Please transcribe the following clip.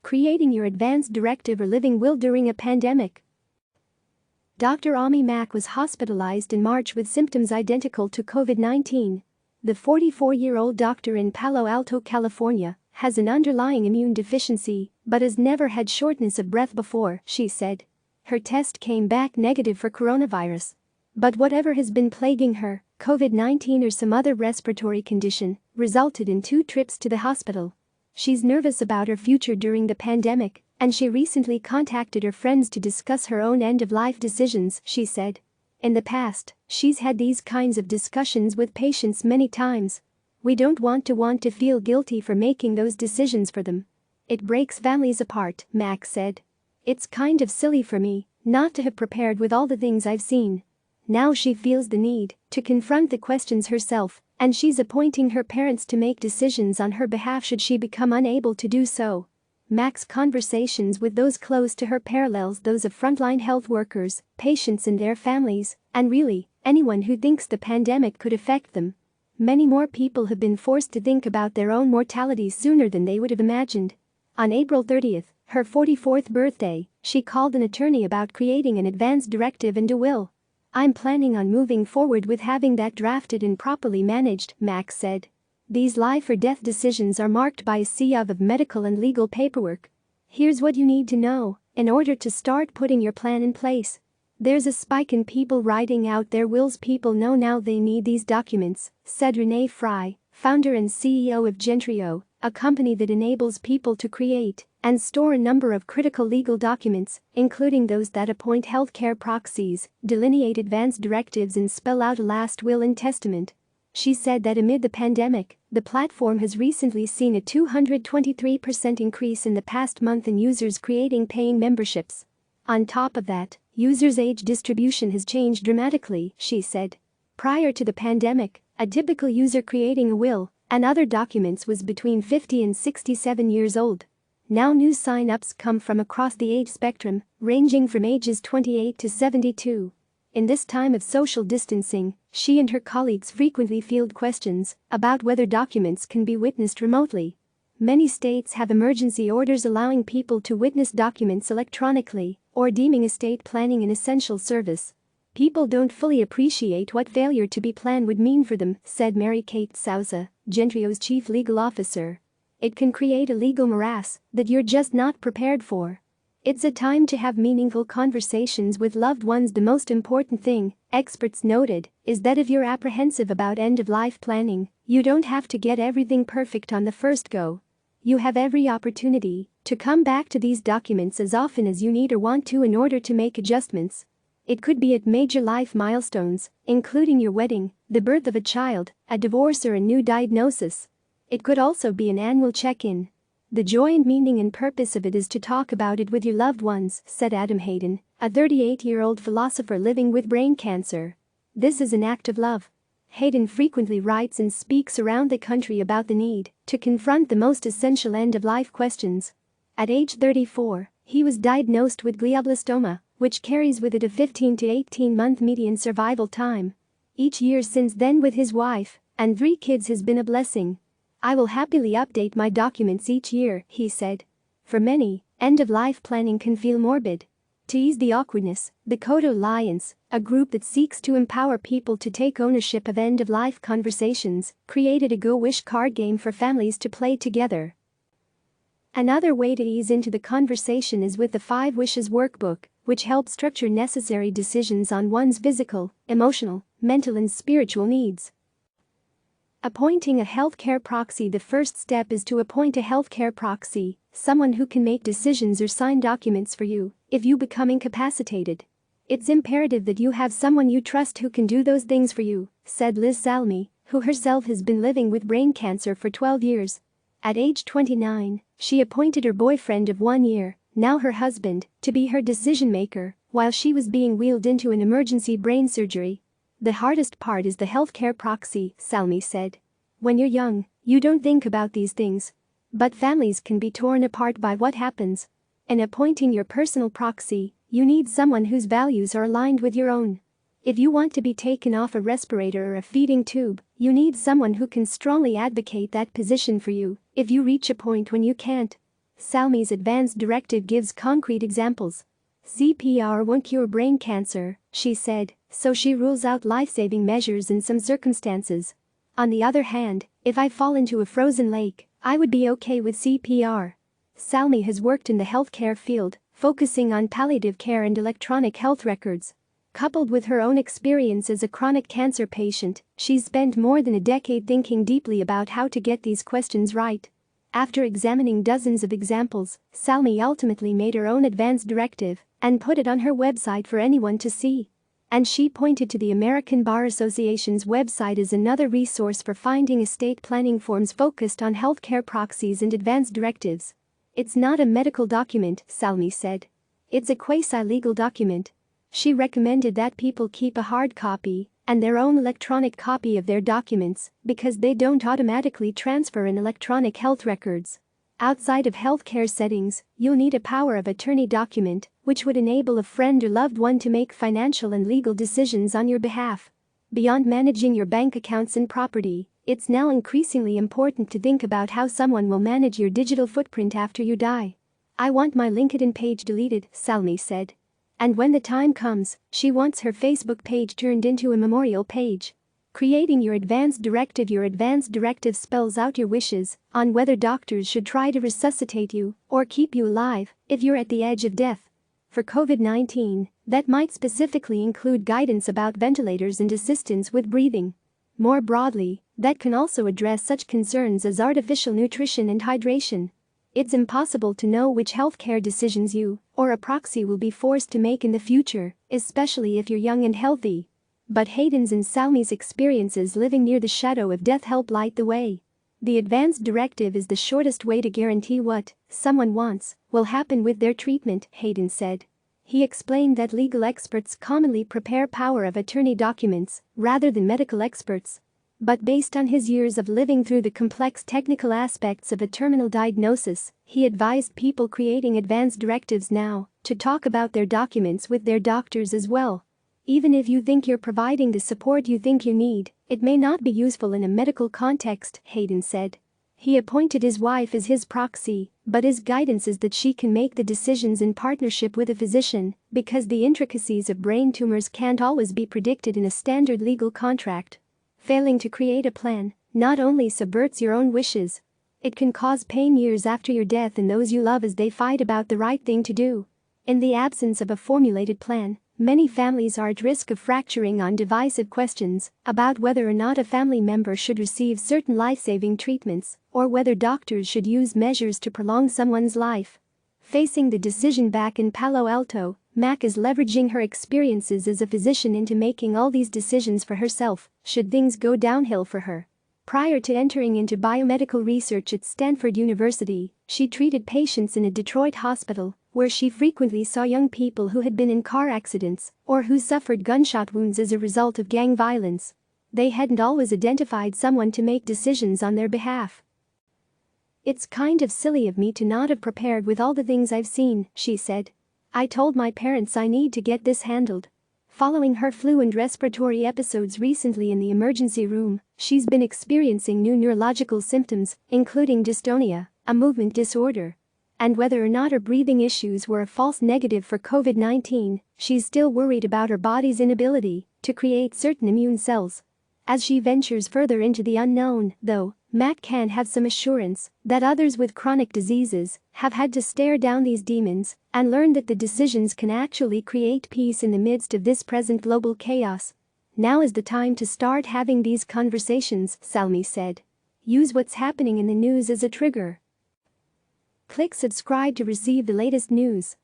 Creating your advanced directive or living will during a pandemic. Dr. Ami Mack was hospitalized in March with symptoms identical to COVID-19. The 44-year-old doctor in Palo Alto, California, has an underlying immune deficiency but has never had shortness of breath before, she said. Her test came back negative for coronavirus. But whatever has been plaguing her, COVID-19 or some other respiratory condition, resulted in 2 trips to the hospital. She's nervous about her future during the pandemic, and she recently contacted her friends to discuss her own end-of-life decisions, she said. In the past, she's had these kinds of discussions with patients many times. We don't want to feel guilty for making those decisions for them. It breaks families apart, Mack said. It's kind of silly for me not to have prepared with all the things I've seen. Now she feels the need to confront the questions herself, and she's appointing her parents to make decisions on her behalf should she become unable to do so. Mack's conversations with those close to her parallels those of frontline health workers, patients and their families, and really, anyone who thinks the pandemic could affect them. Many more people have been forced to think about their own mortality sooner than they would have imagined. On April 30, her 44th birthday, she called an attorney about creating an advance directive and a will. I'm planning on moving forward with having that drafted and properly managed, Mack said. These life or death decisions are marked by a sea of medical and legal paperwork. Here's what you need to know in order to start putting your plan in place. There's a spike in people writing out their wills. People know now they need these documents, said Renee Fry, founder and CEO of Gentrio, a company that enables people to create and store a number of critical legal documents, including those that appoint healthcare proxies, delineate advance directives and spell out a last will and testament. She said that amid the pandemic, the platform has recently seen a 223% increase in the past month in users creating paying memberships. On top of that, users' age distribution has changed dramatically, she said. Prior to the pandemic, a typical user creating a will and other documents was between 50 and 67 years old. Now new sign-ups come from across the age spectrum, ranging from ages 28 to 72. In this time of social distancing, she and her colleagues frequently field questions about whether documents can be witnessed remotely. Many states have emergency orders allowing people to witness documents electronically or deeming estate planning an essential service. People don't fully appreciate what failure to be planned would mean for them, said Mary Kate Souza, Gentrio's chief legal officer. It can create a legal morass that you're just not prepared for. It's a time to have meaningful conversations with loved ones. The most important thing, experts noted, is that if you're apprehensive about end-of-life planning, you don't have to get everything perfect on the first go. You have every opportunity to come back to these documents as often as you need or want to in order to make adjustments. It could be at major life milestones, including your wedding, the birth of a child, a divorce or a new diagnosis. It could also be an annual check-in. The joy and meaning and purpose of it is to talk about it with your loved ones, said Adam Hayden, a 38-year-old philosopher living with brain cancer. This is an act of love. Hayden frequently writes and speaks around the country about the need to confront the most essential end-of-life questions. At age 34, he was diagnosed with glioblastoma, which carries with it a 15 to 18-month median survival time. Each year since then with his wife and 3 kids has been a blessing. I will happily update my documents each year, he said. For many, end-of-life planning can feel morbid. To ease the awkwardness, the Coda Alliance, a group that seeks to empower people to take ownership of end-of-life conversations, created a Go Wish card game for families to play together. Another way to ease into the conversation is with the 5 Wishes workbook, which helps structure necessary decisions on one's physical, emotional, mental and spiritual needs. Appointing a healthcare proxy. The first step is to appoint a healthcare proxy, someone who can make decisions or sign documents for you if you become incapacitated. It's imperative that you have someone you trust who can do those things for you, said Liz Salmi, who herself has been living with brain cancer for 12 years. At age 29, she appointed her boyfriend of 1 year, now her husband, to be her decision maker while she was being wheeled into an emergency brain surgery. The hardest part is the healthcare proxy, Salmi said. When you're young, you don't think about these things. But families can be torn apart by what happens. In appointing your personal proxy, you need someone whose values are aligned with your own. If you want to be taken off a respirator or a feeding tube, you need someone who can strongly advocate that position for you if you reach a point when you can't. Salmi's advanced directive gives concrete examples. CPR won't cure brain cancer, she said, so she rules out life-saving measures in some circumstances. On the other hand, if I fall into a frozen lake, I would be okay with CPR. Salmi has worked in the healthcare field, focusing on palliative care and electronic health records. Coupled with her own experience as a chronic cancer patient, she's spent more than a decade thinking deeply about how to get these questions right. After examining dozens of examples, Salmi ultimately made her own advanced directive and put it on her website for anyone to see. And she pointed to the American Bar Association's website as another resource for finding estate planning forms focused on healthcare proxies and advanced directives. It's not a medical document, Salmi said. It's a quasi-legal document. She recommended that people keep a hard copy and their own electronic copy of their documents because they don't automatically transfer in electronic health records. Outside of healthcare settings, you'll need a power of attorney document, which would enable a friend or loved one to make financial and legal decisions on your behalf. Beyond managing your bank accounts and property, it's now increasingly important to think about how someone will manage your digital footprint after you die. I want my LinkedIn page deleted, Salmi said. And when the time comes, she wants her Facebook page turned into a memorial page. Creating your advanced directive spells out your wishes on whether doctors should try to resuscitate you or keep you alive if you're at the edge of death. For COVID-19, that might specifically include guidance about ventilators and assistance with breathing. More broadly, that can also address such concerns as artificial nutrition and hydration. It's impossible to know which healthcare decisions you or a proxy will be forced to make in the future, especially if you're young and healthy. But Hayden's and Salmi's experiences living near the shadow of death help light the way. The advanced directive is the shortest way to guarantee what someone wants will happen with their treatment, Hayden said. He explained that legal experts commonly prepare power of attorney documents rather than medical experts. But based on his years of living through the complex technical aspects of a terminal diagnosis, he advised people creating advanced directives now to talk about their documents with their doctors as well. Even if you think you're providing the support you think you need, it may not be useful in a medical context, Hayden said. He appointed his wife as his proxy, but his guidance is that she can make the decisions in partnership with a physician because the intricacies of brain tumors can't always be predicted in a standard legal contract. Failing to create a plan not only subverts your own wishes, it can cause pain years after your death and those you love as they fight about the right thing to do. In the absence of a formulated plan, many families are at risk of fracturing on divisive questions about whether or not a family member should receive certain life-saving treatments or whether doctors should use measures to prolong someone's life. Facing the decision back in Palo Alto, Mac is leveraging her experiences as a physician into making all these decisions for herself, should things go downhill for her. Prior to entering into biomedical research at Stanford University, she treated patients in a Detroit hospital, where she frequently saw young people who had been in car accidents or who suffered gunshot wounds as a result of gang violence. They hadn't always identified someone to make decisions on their behalf. "It's kind of silly of me to not have prepared with all the things I've seen," she said. "I told my parents I need to get this handled." Following her flu and respiratory episodes recently in the emergency room, she's been experiencing new neurological symptoms, including dystonia, a movement disorder. And whether or not her breathing issues were a false negative for COVID-19, she's still worried about her body's inability to create certain immune cells. As she ventures further into the unknown, though, Mac can have some assurance that others with chronic diseases have had to stare down these demons and learn that the decisions can actually create peace in the midst of this present global chaos. "Now is the time to start having these conversations," Salmi said. "Use what's happening in the news as a trigger. Click subscribe to receive the latest news.